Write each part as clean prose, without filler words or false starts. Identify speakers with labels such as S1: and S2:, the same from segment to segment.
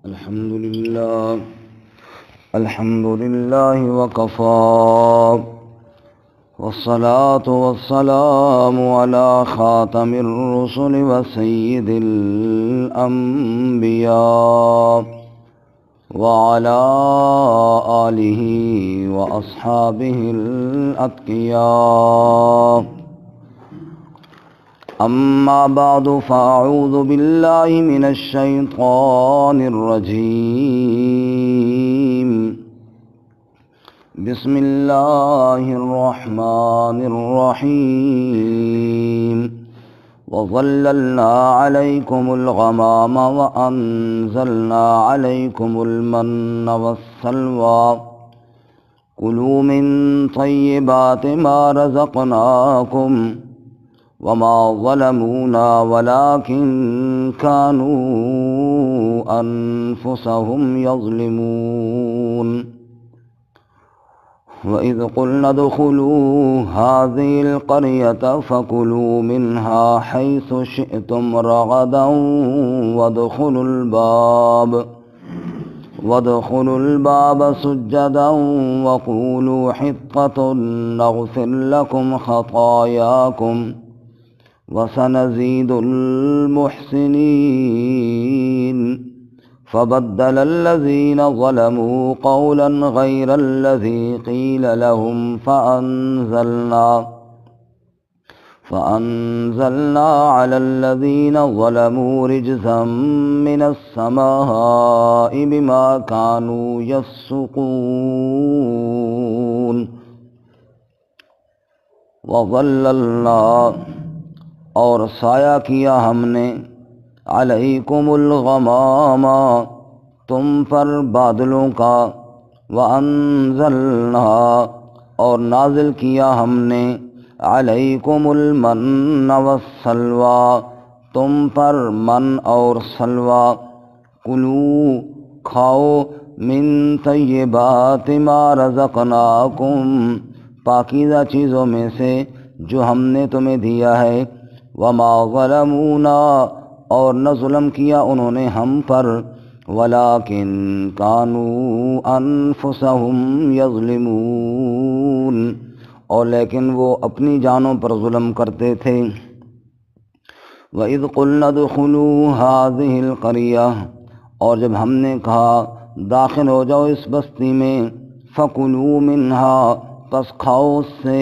S1: الحمد لله وكفى والصلاة والسلام على خاتم الرسل وسيد الأنبياء وعلى آله وأصحابه الأتقياء. أما بعد فأعوذ بالله من الشيطان الرجيم. بسم الله الرحمن الرحيم. وظللنا عليكم الغمام وأنزلنا عليكم المن والسلوى كلوا من طيبات ما رزقناكم وما ظلمونا ولكن كانوا أنفسهم يظلمون. وإذ قلنا ادخلوا هذه القرية فكلوا منها حيث شئتم رغدا وادخلوا الباب سجدا وقولوا حطة نغفر لكم خطاياكم وسنزيد المحسنين. فبدل الذين ظلموا قولا غير الذي قيل لهم فأنزلنا على الذين ظلموا رجزا من السماء بما كانوا يفسقون. وظللنا اور سایہ کیا ہم نے علیکم الغمام تم پر بادلوں کا، وانزلنا اور نازل کیا ہم نے علیکم المن والسلوى تم پر من اور سلوى. کلو کھاؤ من طیبات ما رزقناکم پاکیزہ چیزوں میں سے جو ہم نے تمہیں دیا ہے. وما ظلمونا اور نہ ظلم کیا انہوں نے ہم پر، ولیکن کانوا انفسہم یظلمون اور لیکن وہ اپنی جانوں پر ظلم کرتے تھے. وَإِذْ قُلْنَا ادْخُلُوا هَٰذِهِ الْقَرْيَةَ اور جب ہم نے کہا داخل ہو جاؤ اس بستی میں، فَكُلُوا مِنْهَا پس کھاؤ اس سے،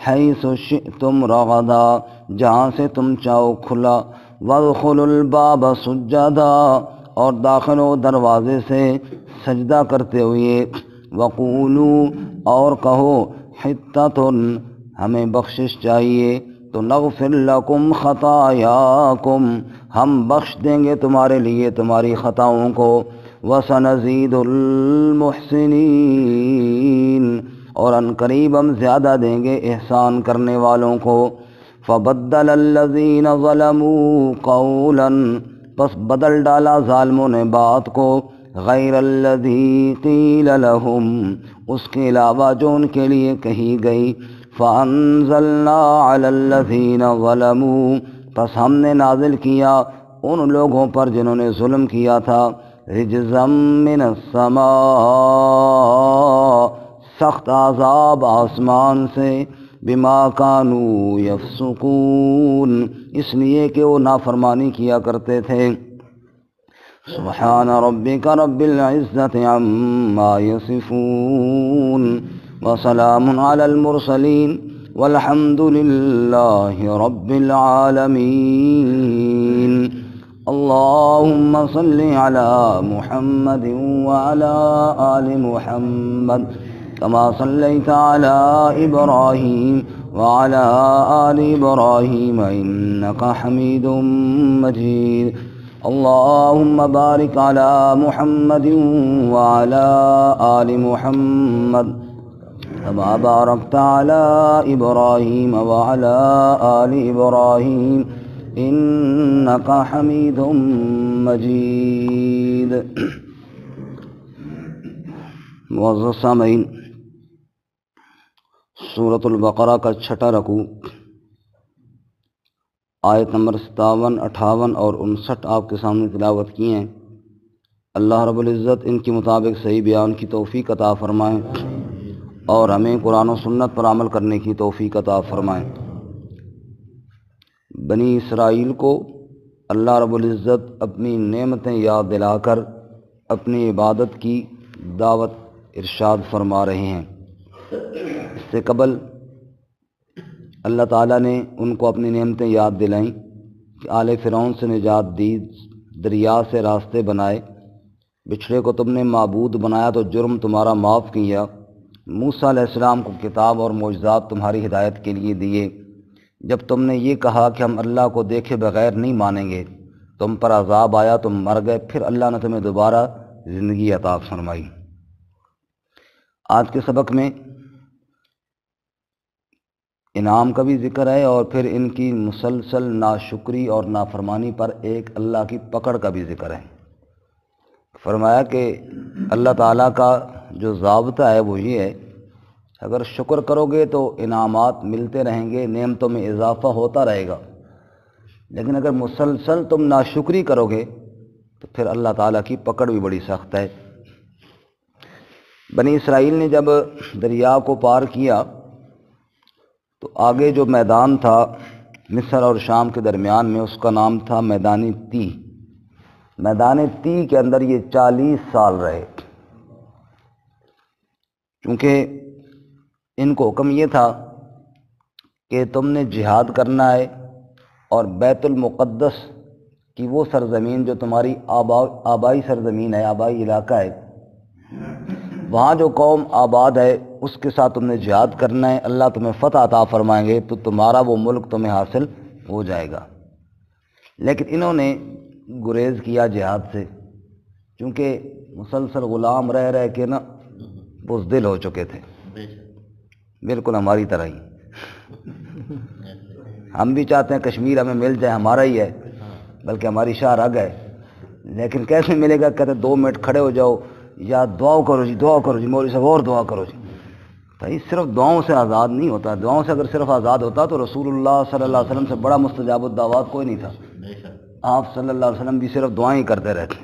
S1: حَيْثُ شِئْتُمْ رَغَدًا جہاں سے تم چاہو کھلا، وَادْخُلُوا الْبَابَ سُجَّدًا اور داخل ہو دروازے سے سجدہ کرتے ہوئے، وَقُولُوا اور کہو حِطَّةٌ ہمیں بخشش چاہیے، تو نغفر لکم خطایاکم ہم بخش دیں گے تمہارے لیے تمہاری خطاؤں کو، وَسَنَزِيدُ الْمُحْسِنِينَ اور ان قریب ہم زیادہ دیں گے احسان کرنے والوں کو. فبدل الذین ظلموا قولا پس بدل ڈالا ظالموں نے بات کو، غیر الذی قیل لہم اس کے علاوہ جو ان کے لیے کہی گئی. فانزلنا علی الذین ظلموا پس ہم نے نازل کیا ان لوگوں پر جنہوں نے ظلم کیا تھا، رجزا من السماء سخت عذاب آسمان سے، بما کانوا یفسقون اس لیے کہ وہ نافرمانی کیا کرتے تھے. سبحان ربک رب العزت عما یصفون وسلام علی المرسلین والحمد للہ رب العالمین. اللہم صل علی محمد وعلی آل محمد كما صليت على إبراهيم وعلى آل إبراهيم إنك حميد مجيد. اللهم بارك على محمد وعلى آل محمد كما باركت على إبراهيم وعلى آل إبراهيم إنك حميد مجيد. معزز سامعین، سورۃ البقرہ کا چھٹا رکوع آیت نمبر 57، 58 اور 59 آپ کے سامنے تلاوت کی ہیں. اللہ رب العزت ان کے مطابق صحیح بیان کی توفیق عطا فرمائیں اور ہمیں قرآن و سنت پر عمل کرنے کی توفیق عطا فرمائیں۔ بنی اسرائیل کو اللہ رب العزت اپنی نعمتیں یاد دلا کر اپنی عبادت کی دعوت ارشاد فرما رہے ہیں۔ اس سے قبل اللہ تعالیٰ نے ان کو اپنی نعمتیں یاد دلائیں کہ آل فرعون سے نجات دی، دریا سے راستے بنائے، بچھڑے کو تم نے معبود بنایا تو جرم تمہارا معاف کیا، موسیٰ علیہ السلام کو کتاب اور معجزات تمہاری ہدایت کے لیے دیے، جب تم نے یہ کہا کہ ہم اللہ کو دیکھے بغیر نہیں مانیں گے، تم پر عذاب آیا، تم مر گئے، پھر اللہ نے تمہیں دوبارہ زندگی عطا فرمائی۔ آج کے سبق میں انعام کا بھی ذکر ہے اور پھر ان کی مسلسل ناشکری اور نافرمانی پر ایک اللہ کی پکڑ کا بھی ذکر ہے۔ فرمایا کہ اللہ تعالیٰ کا جو ضابطہ ہے وہ یہ ہے، اگر شکر کرو گے تو انعامات ملتے رہیں گے، نعمتوں میں اضافہ ہوتا رہے گا، لیکن اگر مسلسل تم ناشکری کرو گے تو پھر اللہ تعالیٰ کی پکڑ بھی بڑی سخت ہے۔ بنی اسرائیل نے جب دریا کو پار کیا تو آگے جو میدان تھا مصر اور شام کے درمیان میں، اس کا نام تھا میدان تی۔ میدان تی کے اندر یہ 40 سال رہے، کیونکہ ان کو حکم یہ تھا کہ تم نے جہاد کرنا ہے اور بیت المقدس کی وہ سرزمین جو تمہاری آبائی سرزمین ہے، آبائی علاقہ ہے، وہاں جو قوم آباد ہے اس کے ساتھ تم نے جہاد کرنا ہے، اللہ تمہیں فتح عطا فرمائیں گے تو تمہارا وہ ملک تمہیں حاصل ہو جائے گا۔ لیکن انہوں نے گریز کیا جہاد سے، چونکہ مسلسل غلام رہ رہ کے نا بزدل ہو چکے تھے، بالکل ہماری طرح ہی۔ ہم بھی چاہتے ہیں کشمیر ہمیں مل جائے، ہمارا ہی ہے، بلکہ ہماری شاہ رگ ہے، لیکن کیسے ملے گا؟ کہتے 2 منٹ کھڑے ہو جاؤ یا دعا کرو جی، دعا کرو جی، مولوی صاحب اور دعا کرو جی۔ بھائی صرف دعاؤں سے آزاد نہیں ہوتا، دعاؤں سے اگر صرف آزاد ہوتا تو رسول اللہ صلی اللہ علیہ وسلم سے بڑا مستجاب الدعوات کوئی نہیں تھا۔ آپ صلی اللہ علیہ وسلم بھی صرف دعائیں کرتے رہتے،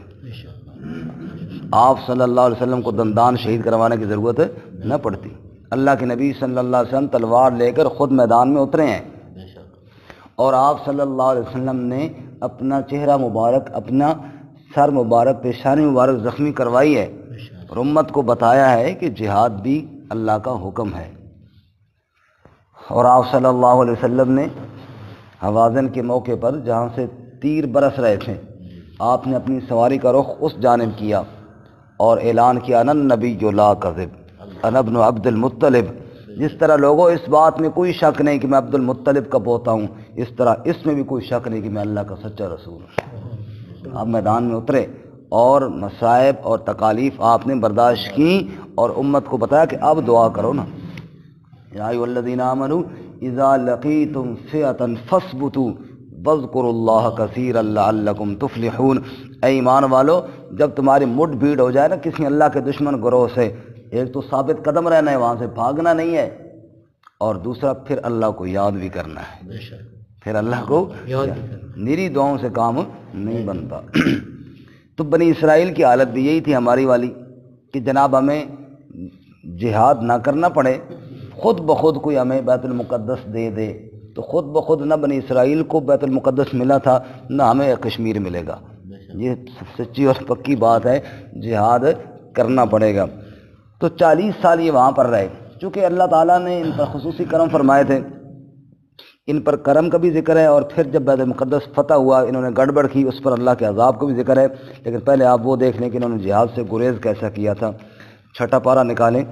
S1: آپ صلی اللہ علیہ وسلم کو دندان شہید کروانے کی ضرورت نہ پڑتی۔ اللہ کے نبی صلی اللہ علیہ وسلم تلوار لے کر خود میدان میں اترے ہیں، اور آپ صلی اللہ علیہ وسلم نے اپنا چہرہ مبارک، اپنا سر مبارک، پیشانی مبارک زخمی کروائی ہے، اور امت کو بتایا ہے کہ جہاد بھی اللہ کا حکم ہے۔ اور آپ صلی اللہ علیہ وسلم نے حوازن کے موقع پر جہاں سے تیر برس رہے تھے، آپ نے اپنی سواری کا رخ اس جانب کیا اور اعلان کیا انا النبی لا کذب انا ابن عبد المطلب۔ جس طرح لوگوں اس بات میں کوئی شک نہیں کہ میں عبد المطلب کا پوتا ہوں، اس طرح اس میں بھی کوئی شک نہیں کہ میں اللہ کا سچا رسول ہوں۔ آپ میدان میں اترے اور مصائب اور تکالیف آپ نے برداشت کی اور امت کو بتایا کہ اب دعا کرو نا، یا ایھا الذین آمنوا اذا لقیتم فئۃ فاثبتوا واذکروا اللہ کثیرا لعلکم تفلحون۔ اے ایمان والو، جب تمہاری مٹ بھیڑ ہو جائے نا کسی اللہ کے دشمن گروہ سے، ایک تو ثابت قدم رہنا ہے، وہاں سے بھاگنا نہیں ہے، اور دوسرا پھر اللہ کو یاد بھی کرنا ہے، پھر اللہ کو میری دعاؤں سے کام نہیں بنتا۔ تو بنی اسرائیل کی حالت بھی یہی تھی ہماری والی کہ جناب ہمیں جہاد نہ کرنا پڑے، خود بخود کوئی ہمیں بیت المقدس دے دے، تو خود بخود نہ بنی اسرائیل کو بیت المقدس ملا تھا نہ ہمیں کشمیر ملے گا۔ یہ سچی اور پکی بات ہے، جہاد کرنا پڑے گا۔ تو 40 سال یہ وہاں پر رہے، چونکہ اللہ تعالیٰ نے ان پر خصوصی کرم فرمائے تھے، ان پر کرم کا بھی ذکر ہے، اور پھر جب بیت المقدس فتح ہوا انہوں نے گڑبڑ کی، اس پر اللہ کے عذاب کا بھی ذکر ہے۔ لیکن پہلے آپ وہ دیکھ لیں کہ انہوں نے جہاد سے گریز کیسا کیا تھا۔ 6 پارہ نکالیں،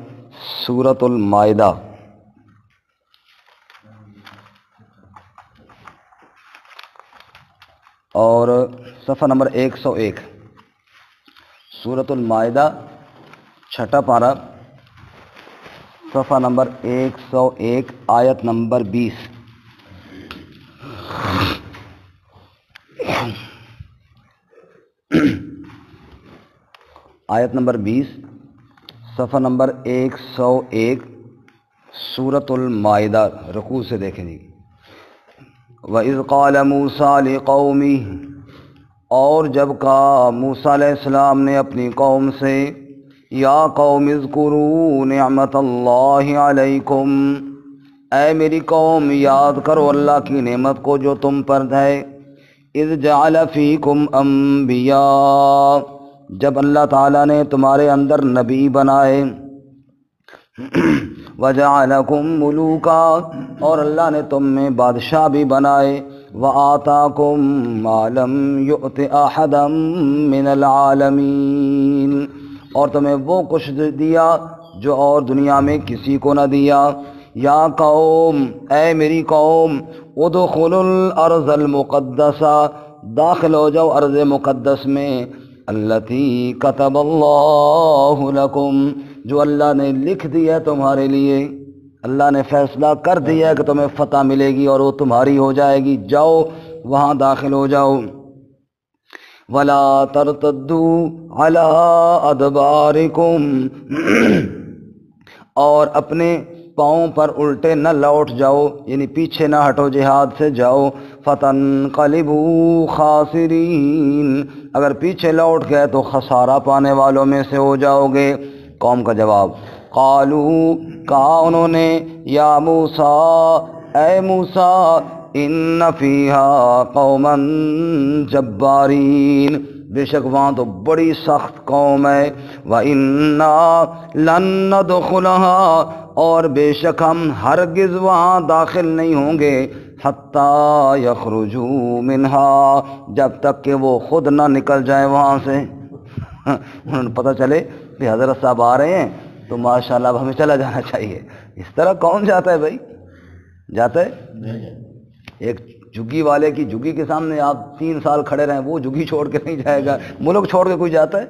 S1: سورۃ المائدہ، اور صفحہ نمبر 101، سورۃ المائدہ 6 پارہ، صفحہ نمبر 101، آیت نمبر 20۔ آیت نمبر 20، صفحہ نمبر 101، سورۃ المائدہ، رکوع سے دیکھیں جی۔ وَإِذْ قَالَ مُوسَىٰ لِقَوْمِهِ، اور جب کہا موسیٰ علیہ السلام نے اپنی قوم سے یا قوم اذکروا نعمت اللہ علیکم، اے میری قوم یاد کرو اللہ کی نعمت کو جو تم پر ہے، اذ جعل فیکم انبیاء، جب اللہ تعالیٰ نے تمہارے اندر نبی بنائے، وجعلکم ملوکا، اور اللہ نے تم میں بادشاہ بھی بنائے، وآتاکم ما لم یؤت احدا من العالمین، اور تمہیں وہ کچھ دیا جو اور دنیا میں کسی کو نہ دیا۔ یا قوم، اے میری قوم، ادخلوا الارض المقدسہ، داخل ہو جاؤ ارض مقدس میں، التی کتب اللہ لکم، جو اللہ نے لکھ دیا ہے تمہارے لیے، اللہ نے فیصلہ کر دیا ہے کہ تمہیں فتح ملے گی اور وہ تمہاری ہو جائے گی، جاؤ وہاں داخل ہو جاؤ۔ ولا ترتدوا علی ادبارکم، اور اپنے پاؤں پر الٹے نہ لوٹ جاؤ، یعنی پیچھے نہ ہٹو، جہاد سے جاؤ۔ فتنقلبوا خاسرین، اگر پیچھے لوٹ گئے تو خسارہ پانے والوں میں سے ہو جاؤ گے۔ قوم کا جواب، قالو، کہا انہوں نے، یا موسیٰ، اے موسیٰ، ان فیہا قوما جبارین، بے شک وہاں تو بڑی سخت قوم ہے، وَإِنَّا لَن نَّدْخُلَهَا، اور بے شک ہم ہرگز وہاں داخل نہیں ہوں گے، حَتَّى يَخْرُجُوا مِنْهَا، جب تک کہ وہ خود نہ نکل جائیں وہاں سے۔ انہوں نے پتہ چلے کہ حضرت صاحب آ رہے ہیں تو ماشاءاللہ اب ہمیں چلا جانا چاہیے۔ اس طرح کون جاتا ہے بھائی؟ جاتا ہے؟ ایک جھگی والے کی جھگی کے سامنے آپ 3 سال کھڑے رہیں، وہ جھگی چھوڑ کے نہیں جائے گا، ملک چھوڑ کے کوئی جاتا ہے؟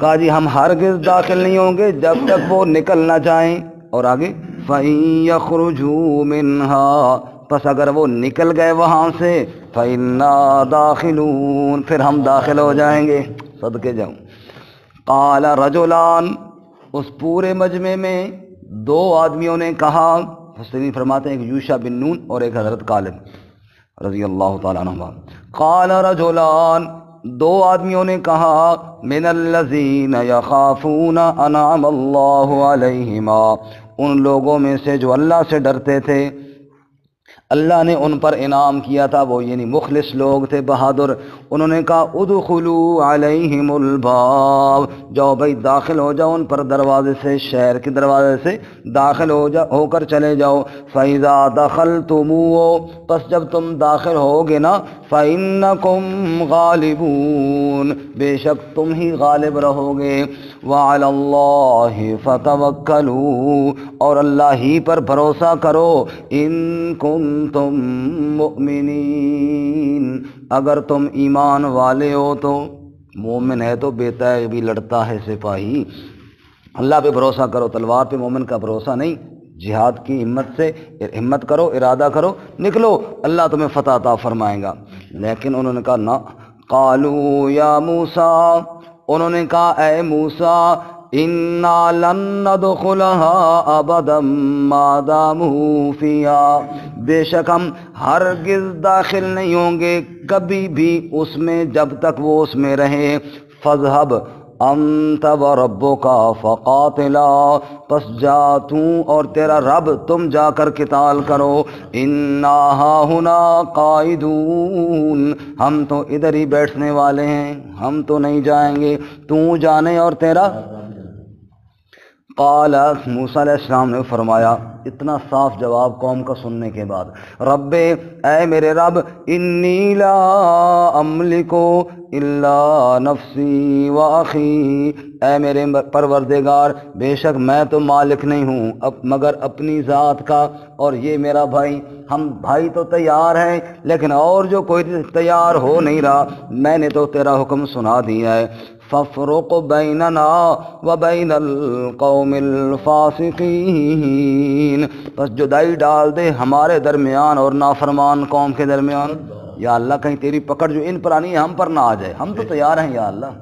S1: کہا جی ہم ہرگز داخل نہیں ہوں گے جب تک وہ نکل نہ جائیں۔ اور آگے فَإِن يَخْرُجُوا مِنْهَا، پس اگر وہ نکل گئے وہاں سے، فَإِنَّا دَاخِلُونَ، پھر ہم داخل ہو جائیں گے۔ صدقے جاؤں۔ قال رجلان، اس پورے مجمع میں 2 آدمیوں نے کہا، مفسرین فرماتے ہیں ایک یوشع بن نون اور ایک حضرت کالب رضی اللہ تعالیٰ عنہ۔ قال رجلان، 2 آدمیوں نے کہا، من الذین یخافون انعم اللہ علیہما، ان لوگوں میں سے جو اللہ سے ڈرتے تھے، اللہ نے ان پر انعام کیا تھا، وہ یعنی مخلص لوگ تھے، بہادر۔ انہوں نے کہا ادخلوا علیہم الباب، جاؤ بھائی داخل ہو جاؤ ان پر دروازے سے، شہر کے دروازے سے داخل ہو کر چلے جاؤ۔ فَإِذَا دَخَلْتُمُوهُ، پس جب تم داخل ہوگے نا، فَإِنَّكُمْ غَالِبُونَ، بے شک تم ہی غالب رہو گے۔ وَعَلَى اللَّهِ فَتَوَكَّلُوا، اور اللہ ہی پر بھروسہ کرو، إِن كُنتُم مُؤْمِنِينَ، اگر تم ایمان والے ہو تو۔ مومن ہے تو بیتا ہے بھی لڑتا ہے سپاہی، اللہ پہ بھروسہ کرو، تلوار پہ مومن کا بھروسہ نہیں، جہاد کی ہمت سے ہمت کرو، ارادہ کرو، نکلو، اللہ تمہیں فتح عطا فرمائے گا۔ لیکن انہوں نے کہا نہ، قالوا یا موسیٰ، انہوں نے کہا اے موسیٰ، انا لن ندخلها ابدا ما داموا فیہا، بے شک ہم ہرگز داخل نہیں ہوں گے کبھی بھی اس میں جب تک وہ اس میں رہیں۔ فاذهب انت وربک فقاتلا، پس جا تو اور تیرا رب تم جا کر قتال کرو۔ انا ہاہنا قاعدون، ہم تو ادھر ہی بیٹھنے والے ہیں، ہم تو نہیں جائیں گے، تو جانے اور تیرا۔ قال، موسیٰ علیہ السلام نے فرمایا، اتنا صاف جواب قوم کا سننے کے بعد، رب، اے میرے رب، انی لا املکو الا نفسی و اخی، اے میرے پروردگار، بے شک میں تو مالک نہیں ہوں مگر اپنی ذات کا اور یہ میرا بھائی، ہم بھائی تو تیار ہیں لیکن اور جو کوئی تیار ہو نہیں رہا، میں نے تو تیرا حکم سنا دیا ہے۔ فَافْرُقْ بَيْنَنَا وَبَيْنَ الْقَوْمِ الْفَاسِقِينَ، بس جدائی ڈال دے ہمارے درمیان اور نافرمان قوم کے درمیان۔ یا اللہ کہیں تیری پکڑ جو ان پر آنی ہے ہم پر نہ آ جائے، ہم تو تیار ہیں یا اللہ۔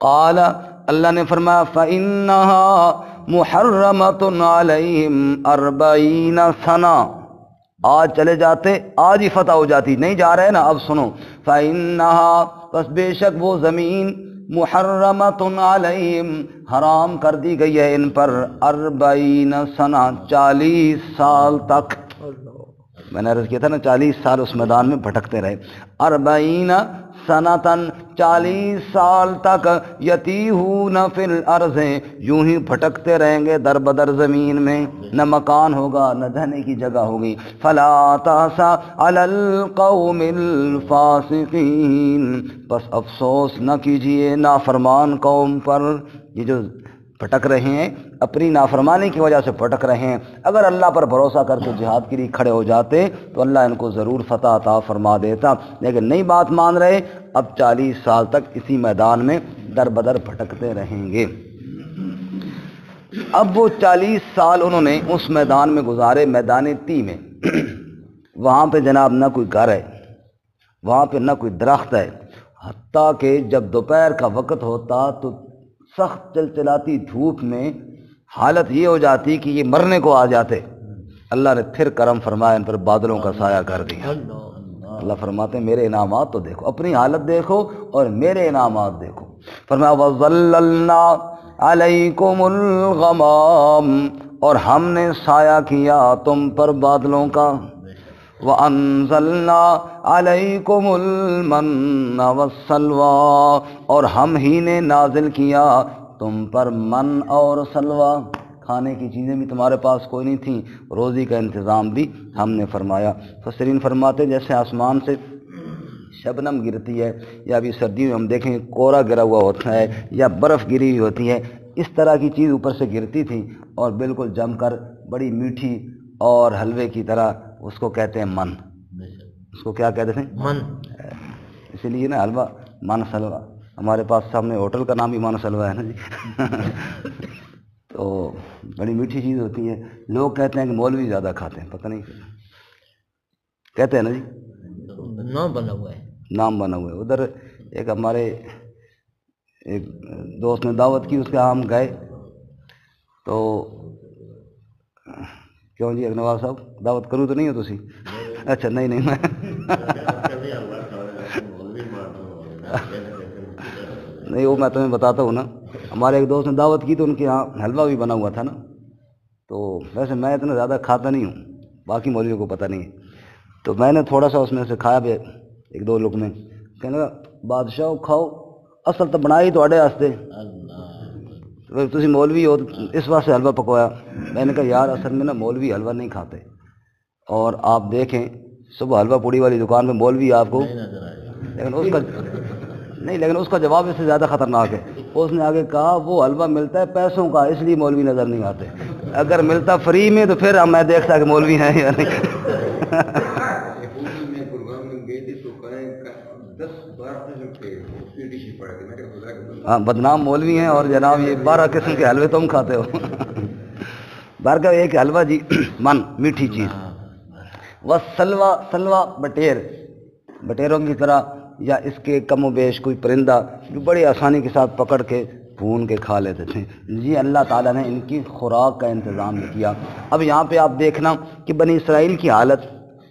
S1: قال، اللہ نے فرمایا، فَإِنَّهَا مُحَرَّمَةٌ عَلَيْهِمْ 40 سنہ، آج چلے جاتے آج ہی فتح ہو جاتی، نہیں جا رہے نا، اب سنو، فإنها بس بے شک وہ زمین محرمۃ علیہم حرام کر دی گئی ہے ان پر 40 سنہ 40 سال تک. میں نے عرض کیا تھا نا 40 سال اس میدان میں بھٹکتے رہے. 40 سنتن 40 سال تک یتیہون فی الارض یوں ہی بھٹکتے رہیں گے در بدر زمین میں، نہ مکان ہوگا نہ رہنے کی جگہ ہوگی. فلا تاسا علی القوم الفاسقین بس افسوس نہ کیجئے نافرمان قوم پر. یہ جو بھٹک رہے ہیں اپنی نافرمانی کی وجہ سے بھٹک رہے ہیں، اگر اللہ پر بھروسہ کر کے جہاد کے لیے کھڑے ہو جاتے تو اللہ ان کو ضرور فتح عطا فرما دیتا، لیکن نہیں بات مان رہے. اب 40 سال تک اسی میدان میں در بدر بھٹکتے رہیں گے. اب وہ 40 سال انہوں نے اس میدان میں گزارے، میدان تی میں. وہاں پہ جناب نہ کوئی گھر ہے، وہاں پہ نہ کوئی درخت ہے، حتیٰ کہ جب دوپہر کا وقت ہوتا تو سخت چلچلاتی دھوپ میں حالت یہ ہو جاتی کہ یہ مرنے کو آ جاتے. اللہ نے پھر کرم فرمایا، ان پر بادلوں کا سایہ کر دیا. اللہ فرماتے ہیں میرے انعامات تو دیکھو، اپنی حالت دیکھو اور میرے انعامات دیکھو. فرمایا وَظَلَّلْنَا عَلَيْكُمُ الْغَمَامَ اور ہم نے سایہ کیا تم پر بادلوں کا. وَأَنزَلْنَا عَلَيْكُمُ الْمَنَّ وَالسَّلْوَىٰ اور ہم ہی نے نازل کیا تم پر من اور سلوہ. کھانے کی چیزیں بھی تمہارے پاس کوئی نہیں تھیں، روزی کا انتظام بھی ہم نے فرمایا. فسرین فرماتے جیسے آسمان سے شبنم گرتی ہے یا ابھی سردیوں میں ہم دیکھیں کورا گرا ہوا ہوتا ہے یا برف گری ہوئی ہوتی ہے، اس طرح کی چیز اوپر سے گرتی تھی اور بالکل جم کر بڑی میٹھی اور حلوے کی طرح. اس کو کہتے ہیں من. اس کو کیا کہتے تھے؟ من. اسی لیے نا حلوہ من سلوا. ہمارے پاس سامنے ہوٹل کا نام بھی من سلوا ہے نا جی. تو بڑی میٹھی چیز ہوتی ہے. لوگ کہتے ہیں کہ مولوی زیادہ کھاتے ہیں، پتہ نہیں کہتے ہیں نا جی. نام بنا ہوا ہے، نام بنا ہوا ہے. ادھر ایک ہمارے ایک دوست نے دعوت کی، اس کے ہاں ہم گئے تو کیوں جی نواز صاحب دعوت کروں تو نہیں ہو تسی؟ اچھا نہیں میں نہیں وہ میں تمہیں بتاتا ہوں نا. ہمارے ایک دوست نے دعوت کی تو ان کے یہاں حلوہ بھی بنا ہوا تھا نا. تو ویسے میں اتنا زیادہ کھاتا نہیں ہوں، باقی مولویوں کو پتہ نہیں ہے. تو میں نے تھوڑا سا اس میں سے کھایا بھی 1-2 لقمے. کہنے لگا بادشاہ کھاؤ، اصل تو بنائی تھوڑے واسطے، تسی مولوی ہو اس واسطے حلوہ پکوایا. میں نے کہا یار اصل میں نا مولوی حلوہ نہیں کھاتے. اور آپ دیکھیں صبح حلوہ پوڑی والی دکان میں مولوی آپ کو لیکن اس کا جواب اس سے زیادہ خطرناک ہے. اس نے آگے کہا وہ حلوہ ملتا ہے پیسوں کا، اس لیے مولوی نظر نہیں آتے. اگر ملتا فری میں تو پھر میں دیکھتا کہ مولوی ہیں یا نہیں. ہاں بدنام مولوی ہیں اور جناب یہ 12 قسم کے حلوے تم کھاتے ہو. بارگاہ ایک حلوہ جی من میٹھی چیز. وَالسَّلْوَىٰ سلوہ بٹیروں کی طرح یا اس کے کم و بیش کوئی پرندہ جو بڑی آسانی کے ساتھ پکڑ کے بھون کے کھا لیتے تھے. جی اللہ تعالیٰ نے ان کی خوراک کا انتظام کیا. اب یہاں پہ آپ دیکھنا کہ بنی اسرائیل کی حالت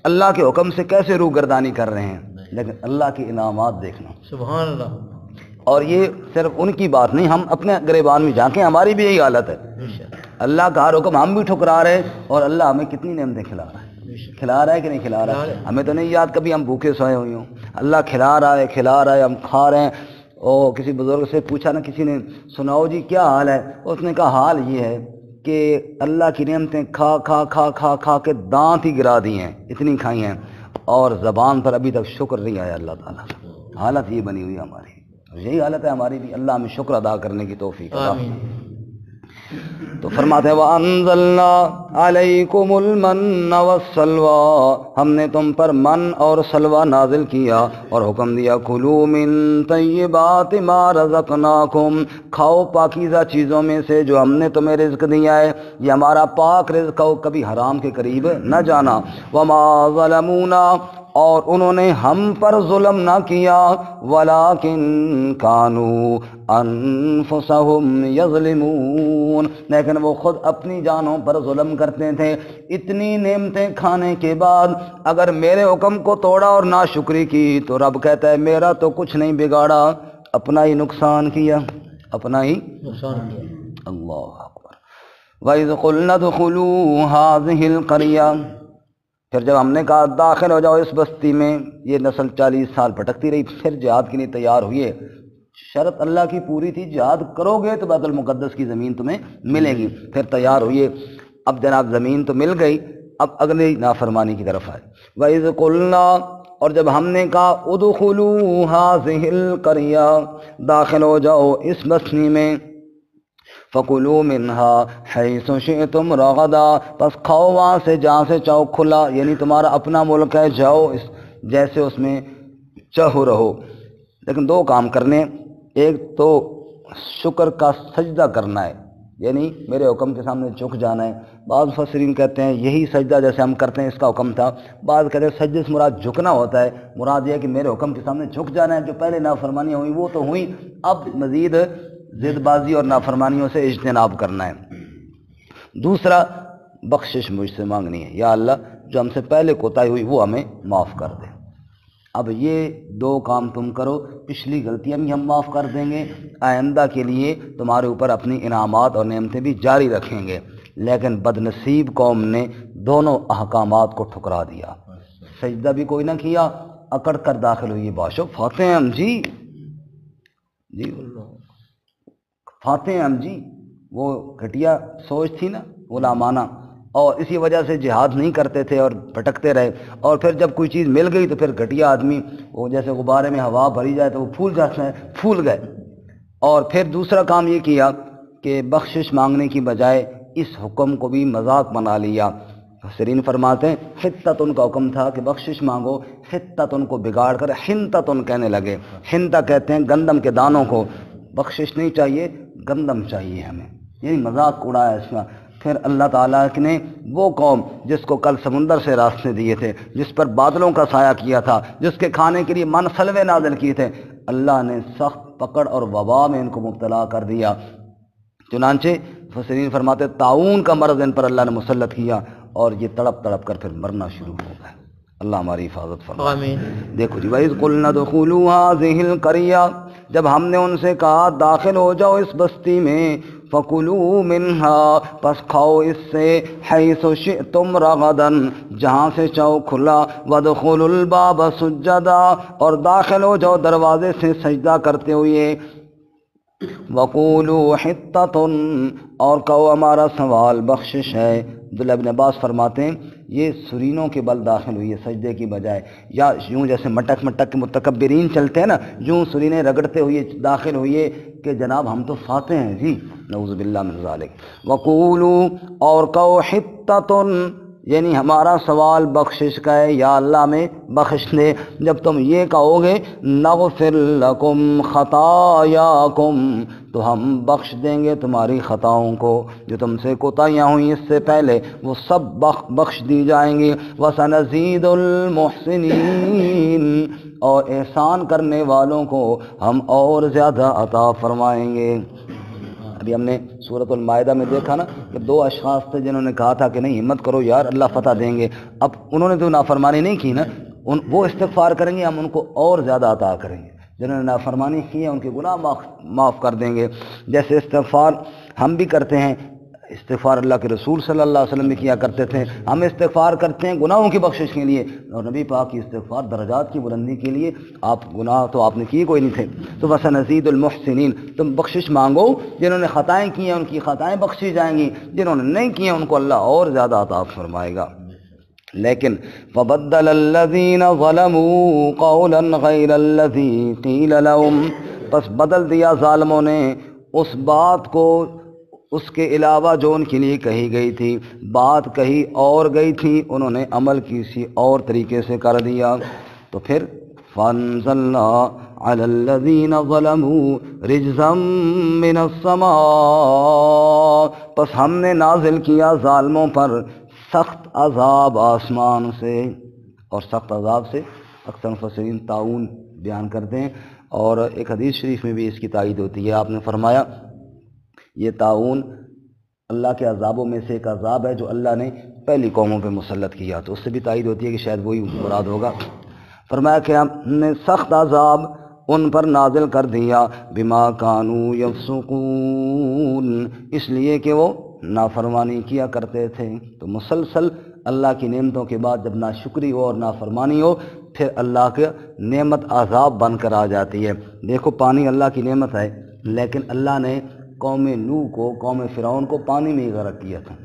S1: اللہ کے حکم سے کیسے روگردانی کر رہے ہیں، لیکن اللہ کے انعامات دیکھنا. سبحان اللہ. اور یہ صرف ان کی بات نہیں، ہم اپنے گریبان میں جھانکیں، ہماری بھی یہی حالت ہے. اللہ کا ہر حکم ہم بھی ٹھکرا رہے ہیں اور اللہ ہمیں کتنی نعمتیں کھلا رہا ہے کہ نہیں کھلا رہا ہے. ہمیں تو نہیں یاد کبھی ہم بھوکے سوئے ہوئے ہوں. اللہ کھلا رہا ہے، ہم کھا رہے ہیں. اور کسی بزرگ سے پوچھا نا کسی نے، سناؤ جی کیا حال ہے؟ اس نے کہا حال یہ ہے کہ اللہ کی نعمتیں کھا کھا کھا کھا کھا کے دانت ہی گرا دی ہیں، اتنی کھائی ہیں، اور زبان پر ابھی تک شکر نہیں آیا اللہ تعالیٰ. حالت یہ بنی ہوئی ہماری، یہی حالت ہے ہماری بھی. اللہ ہمیں شکر ادا کرنے کی توفیق عطا. تو فرماتے ہیں وَأَنزَلْنَا عَلَيْكُمُ الْمَنَّ وَالسَّلْوَىٰ ہم نے تم پر من اور سلوہ نازل کیا اور حکم دیا کُلُوا مِن طَیِّبَاتِ مَا رَزَقْنَاکُمْ کھاؤ پاکیزہ چیزوں میں سے جو ہم نے تمہیں رزق دیا ہے. یہ ہمارا پاک رزق ہو، کبھی حرام کے قریب نہ جانا. وَمَا ظَلَمُونَا اور انہوں نے ہم پر ظلم نہ کیا، ولیکن کانوا انفسہم یظلمون، لیکن وہ خود اپنی جانوں پر ظلم کرتے تھے۔ اتنی نعمتیں کھانے کے بعد اگر میرے حکم کو توڑا اور ناشکری کی تو رب کہتا ہے میرا تو کچھ نہیں بگاڑا، اپنا ہی نقصان کیا، اپنا ہی نقصان کیا۔ اللہ اکبر۔ وَإِذْ قُلْنَا ادْخُلُوا هَٰذِهِ الْقَرْيَةَ، پھر جب ہم نے کہا داخل ہو جاؤ اس بستی میں، یہ نسل 40 سال بھٹکتی رہی، پھر جہاد کے لیے تیار ہوئے۔ شرط اللہ کی پوری تھی، جہاد کرو گے تو بیت المقدس کی زمین تمہیں ملے گی، پھر تیار ہوئے۔ اب جناب زمین تو مل گئی، اب اگلی نافرمانی کی طرف آئے۔ وَإِذْ قُلْنَا، اور جب ہم نے کہا ادخلوا هذه القرية، داخل ہو جاؤ اس بستی میں، فَكُلُوا مِنْهَا حَيْثُ شِئْتُمْ رَغَدًا، پس کھاؤ وہاں سے جہاں سے چاہو کھلا، یعنی تمہارا اپنا ملک ہے، جاؤ جیسے اس میں چاہو رہو۔ لیکن دو کام کرنے، ایک تو شکر کا سجدہ کرنا ہے، یعنی میرے حکم کے سامنے جھک جانا ہے۔ بعض مفسرین کہتے ہیں یہی سجدہ جیسے ہم کرتے ہیں اس کا حکم تھا، بعض کہتے ہیں سجدے سے مراد جھکنا ہوتا ہے، مراد یہ ہے کہ میرے حکم کے سامنے جھک جانا ہے، جو پہلے نافرمانیاں ہوئیں وہ تو ہوئیں، اب مزید ضد بازی اور نافرمانیوں سے اجتناب کرنا ہے۔ دوسرا بخشش مجھ سے مانگنی ہے، یا اللہ جو ہم سے پہلے کوتاہی ہوئی وہ ہمیں معاف کر دے۔ اب یہ دو کام تم کرو، پچھلی غلطیاں بھی ہم معاف کر دیں گے، آئندہ کے لیے تمہارے اوپر اپنی انعامات اور نعمتیں بھی جاری رکھیں گے۔ لیکن بدنصیب قوم نے دونوں احکامات کو ٹھکرا دیا، سجدہ بھی کوئی نہ کیا، اکڑ کر داخل ہوئی، باشو فاتح ہیں ہم جی، جی فاتح ہیں ہم جی، وہ گھٹیا سوچ تھی نا غلامانہ، اور اسی وجہ سے جہاد نہیں کرتے تھے اور بھٹکتے رہے، اور پھر جب کوئی چیز مل گئی تو پھر گھٹیا آدمی، وہ جیسے غبارے میں ہوا بھری جائے تو وہ پھول جاتے ہیں، پھول گئے۔ اور پھر دوسرا کام یہ کیا کہ بخشش مانگنے کی بجائے اس حکم کو بھی مذاق بنا لیا۔ مفسرین فرماتے ہیں حتتن کا حکم تھا کہ بخشش مانگو، حتتن کو بگاڑ کر حنتتن کہنے لگے۔ حنتا کہتے ہیں گندم کے دانوں کو، بخشش نہیں چاہیے، گندم چاہیے ہمیں، یعنی مذاق اڑایا اس کا۔ پھر اللہ تعالیٰ نے وہ قوم جس کو کل سمندر سے راستے دیے تھے، جس پر بادلوں کا سایہ کیا تھا، جس کے کھانے کے لیے من سلوے نازل کیے تھے، اللہ نے سخت پکڑ اور وبا میں ان کو مبتلا کر دیا۔ چنانچہ مفسرین فرماتے طاعون کا مرض ان پر اللہ نے مسلط کیا، اور یہ تڑپ تڑپ کر پھر مرنا شروع ہو گئے۔ اللہ ہماری حفاظت فرمائے۔ آمین۔ دیکھو جی وَإِذْ قُلْنَا ادْخُلُوا هَٰذِهِ الْقَرْيَةَ، جب ہم نے ان سے کہا داخل ہو جاؤ اس بستی میں، فَكُلُوا مِنْهَا، پس کھاؤ اس سے، حَيْثُ شِئْتُمْ رَغَدًا، جہاں سے چاہو کھلا، وَادْخُلُوا الْبَابَ سُجَّدًا، اور داخل ہو جاؤ دروازے سے سجدہ کرتے ہوئے، وَقُولُوا حِطَّةٌ، اور کہو ہمارا سوال بخشش ہے۔ عبداللہ ابن عباس فرماتے ہیں یہ سرینوں کے بل داخل ہوئی ہے سجدے کی بجائے، یا یوں جیسے مٹک مٹک کے متکبرین چلتے ہیں نا، یوں سرینے رگڑتے ہوئے داخل ہوئے کہ جناب ہم تو فاتح ہیں جی، نعوذ باللہ من ذالک۔ وَقُولُوا، اور کہو حِطَّةٌ، یعنی ہمارا سوال بخشش کا ہے، یا اللہ میں بخش دے۔ جب تم یہ کہو گے نغفر لکم خطایاکم، تو ہم بخش دیں گے تمہاری خطاؤں کو، جو تم سے کوتاہیاں ہوئیں اس سے پہلے وہ سب بخش دی جائیں گی۔ وَسَنَزِيدُ الْمُحْسِنِينَ، اور احسان کرنے والوں کو ہم اور زیادہ عطا فرمائیں گے۔ ابھی ہم نے سورۃ المائدہ میں دیکھا نا کہ دو اشخاص تھے جنہوں نے کہا تھا کہ نہیں ہمت کرو یار اللہ فتح دیں گے، اب انہوں نے تو نافرمانی نہیں کی نا، وہ استغفار کریں گے ہم ان کو اور زیادہ عطا کریں گے، جنہوں نے نافرمانی کی ہے ان کے گناہ معاف کر دیں گے۔ جیسے استغفار ہم بھی کرتے ہیں، استغفار اللہ کے رسول صلی اللہ علیہ وسلم بھی کیا کرتے تھے، ہم استغفار کرتے ہیں گناہوں کی بخشش کے لیے، اور نبی پاک کی استغفار درجات کی بلندی کے لیے، آپ گناہ تو آپ نے کیے کوئی نہیں تھے۔ تو وَسَنَزِيدُ الْمُحْسِنِينَ، تم بخشش مانگو، جنہوں نے خطائیں کی ہیں ان کی خطائیں بخشی جائیں گی، جنہوں نے نہیں کی ہیں ان کو اللہ اور زیادہ عطا فرمائے گا۔ لیکن فَبَدَّلَ الَّذِينَ ظَلَمُوا قَوْلًا غَيْرَ الَّذِي قِيلَ لَهُمْ، پس بدل دیا ظالموں نے اس بات کو اس کے علاوہ جو ان کے لیے کہی گئی تھی، بات کہی اور گئی تھی، انہوں نے عمل کسی اور طریقے سے کر دیا، تو پھر فَأَنزَلْنَا عَلَى الَّذِينَ ظَلَمُوا رِجْزًا مِّنَ السَّمَاءِ، پس ہم نے نازل کیا ظالموں پر سخت عذاب آسمان سے۔ اور سخت عذاب سے اکثر مفسرین طاعون بیان کرتے ہیں، اور ایک حدیث شریف میں بھی اس کی تائید ہوتی ہے۔ آپ نے فرمایا یہ طاعون اللہ کے عذابوں میں سے ایک عذاب ہے جو اللہ نے پہلی قوموں پہ مسلط کیا، تو اس سے بھی تائید ہوتی ہے کہ شاید وہی مراد ہوگا۔ فرمایا کہ ہم نے سخت عذاب ان پر نازل کر دیا بما کانوا یفسقون، اس لیے کہ وہ نافرمانی کیا کرتے تھے۔ تو مسلسل اللہ کی نعمتوں کے بعد جب ناشکری ہو اور نافرمانی ہو، پھر اللہ کی نعمت عذاب بن کر آ جاتی ہے۔ دیکھو پانی اللہ کی نعمت ہے، لیکن اللہ نے قوم نوح کو، قوم فرعون کو پانی میں ہی غرق کیا تھا۔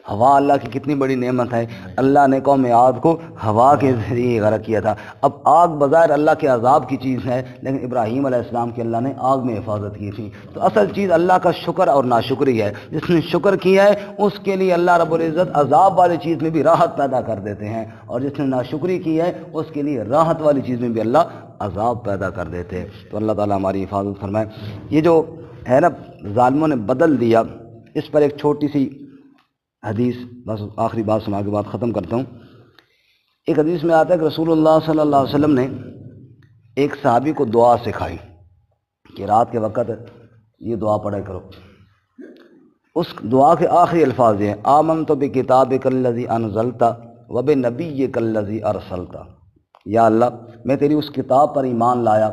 S1: ہوا اللہ کی کتنی بڑی نعمت ہے، اللہ نے قوم عاد کو ہوا کے ذریعے غرق کیا تھا۔ اب آگ بظاہر اللہ کے عذاب کی چیز ہے، لیکن ابراہیم علیہ السلام کی اللہ نے آگ میں حفاظت کی تھی۔ تو اصل چیز اللہ کا شکر اور ناشکری ہے۔ جس نے شکر کیا ہے اس کے لیے اللہ رب العزت عذاب والی چیز میں بھی راحت پیدا کر دیتے ہیں، اور جس نے ناشکری کی ہے اس کے لیے راحت والی چیز میں بھی اللہ عذاب پیدا کر دیتے ہیں۔ تو اللہ تعالیٰ ہماری حفاظت فرمائے۔ یہ جو ہے نا ظالموں نے بدل دیا، اس پر ایک چھوٹی سی حدیث، بس آخری بات سنا کے بعد ختم کرتا ہوں۔ ایک حدیث میں آتا ہے کہ رسول اللہ صلی اللہ علیہ وسلم نے ایک صحابی کو دعا سکھائی کہ رات کے وقت یہ دعا پڑھا کرو۔ اس دعا کے آخری الفاظ یہ ہیں: آمنت بکتابک الذی انزلت وبنبیک الذی ارسلت۔ یا اللہ میں تیری اس کتاب پر ایمان لایا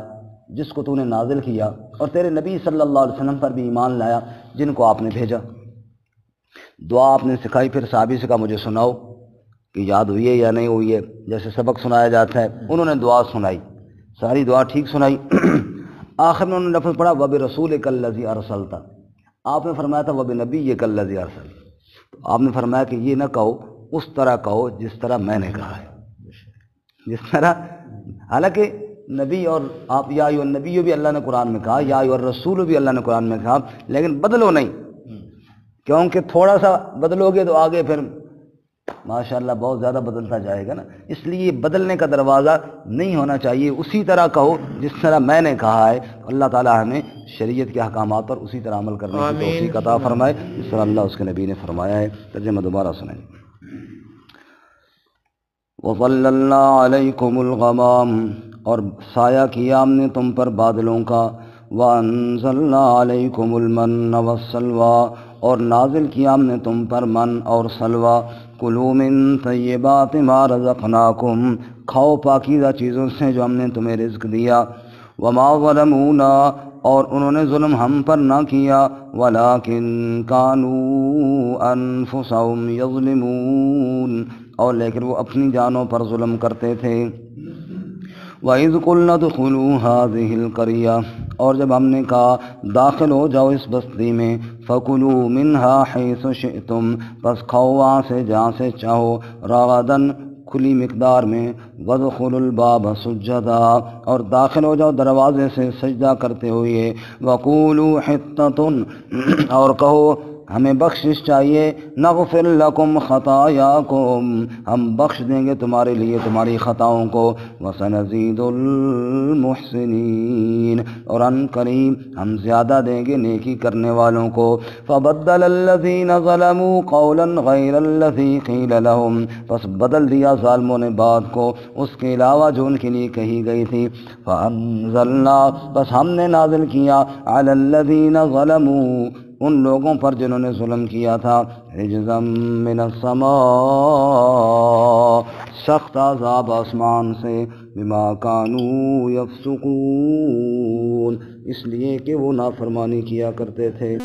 S1: جس کو تو نے نازل کیا، اور تیرے نبی صلی اللہ علیہ وسلم پر بھی ایمان لایا جن کو آپ نے بھیجا۔ دعا آپ نے سکھائی، پھر صحابی سے کہا مجھے سناؤ کہ یاد ہوئی ہے یا نہیں ہوئی ہے، جیسے سبق سنایا جاتا ہے۔ انہوں نے دعا سنائی، ساری دعا ٹھیک سنائی۔ آخر میں انہوں نے لفظ پڑھا وبرسولک الذی ارسلت۔ آپ نے فرمایا تھا وبنبیک الذی ارسلت، تو آپ نے فرمایا کہ یہ نہ کہو، اس طرح کہو جس طرح میں نے کہا ہے، جس طرح، حالانکہ نبی اور آپ یا ایھا النبی بھی اللہ نے قرآن میں کہا، یا ایھا الرسول بھی اللہ نے قرآن میں کہا، لیکن بدلو نہیں، کیونکہ تھوڑا سا بدلو گے تو آگے پھر ماشاءاللہ بہت زیادہ بدلتا جائے گا نا۔ اس لیے بدلنے کا دروازہ نہیں ہونا چاہیے، اسی طرح کہو جس طرح میں نے کہا ہے۔ اللہ تعالیٰ ہمیں شریعت کے احکامات پر اسی طرح عمل کرنے کی توفیق عطا فرمائے جس طرح اللہ اس کے نبی نے فرمایا ہے۔ ترجمہ دوبارہ سنیں۔ وَظَلَّلْنَا عَلَيْكُمُ الْغَمَامَ، اور سایہ کیا ہم نے تم پر بادلوں کا، وَأَنزَلْنَا عَلَيْكُمُ الْمَنَّ وَالسَّلْوَىٰ، اور نازل کیا ہم نے تم پر من اور سلوہ۔ کلوا من طیبات ما رزقناکم، کھاؤ پاکیزہ چیزوں سے جو ہم نے تمہیں رزق دیا۔ وما ظلمونا، اور انہوں نے ظلم ہم پر نہ کیا، ولکن کانوا انفسہم یظلمون، اور لیکن وہ اپنی جانوں پر ظلم کرتے تھے۔ وَإِذْ قُلْنَا ادْخُلُوا هَٰذِهِ الْقَرْيَةَ، اور جب ہم نے کہا داخل ہو جاؤ اس بستی میں، فَكُلُوا مِنْهَا حَيْثُ شِئْتُمْ، پس کھاؤ وہاں سے جہاں سے چاہو، رَغَدًا کھلی مقدار میں، وَادْخُلُوا الْبَابَ سُجَّدًا، اور داخل ہو جاؤ دروازے سے سجدہ کرتے ہوئے، وَقُولُوا حِطَّةٌ، اور کہو ہمیں بخشش چاہیے، نغفر لکم خطایاکم، ہم بخش دیں گے تمہارے لیے تمہاری خطاؤں کو، وسنزید المحسنین، اور ان قریب ہم زیادہ دیں گے نیکی کرنے والوں کو۔ فبدل الذین ظلموا قولا غیر الذی قیل لهم، پس بدل دیا ظالموں نے بات کو اس کے علاوہ جو ان کے لیے کہی گئی تھی۔ فانزلنا، پس ہم نے نازل کیا، علی الذین ظلموا، ان لوگوں پر جنہوں نے ظلم کیا تھا، رجزا من السماء، سخت عذاب آسمان سے، بما کانوا یفسقون، اس لیے کہ وہ نافرمانی کیا کرتے تھے۔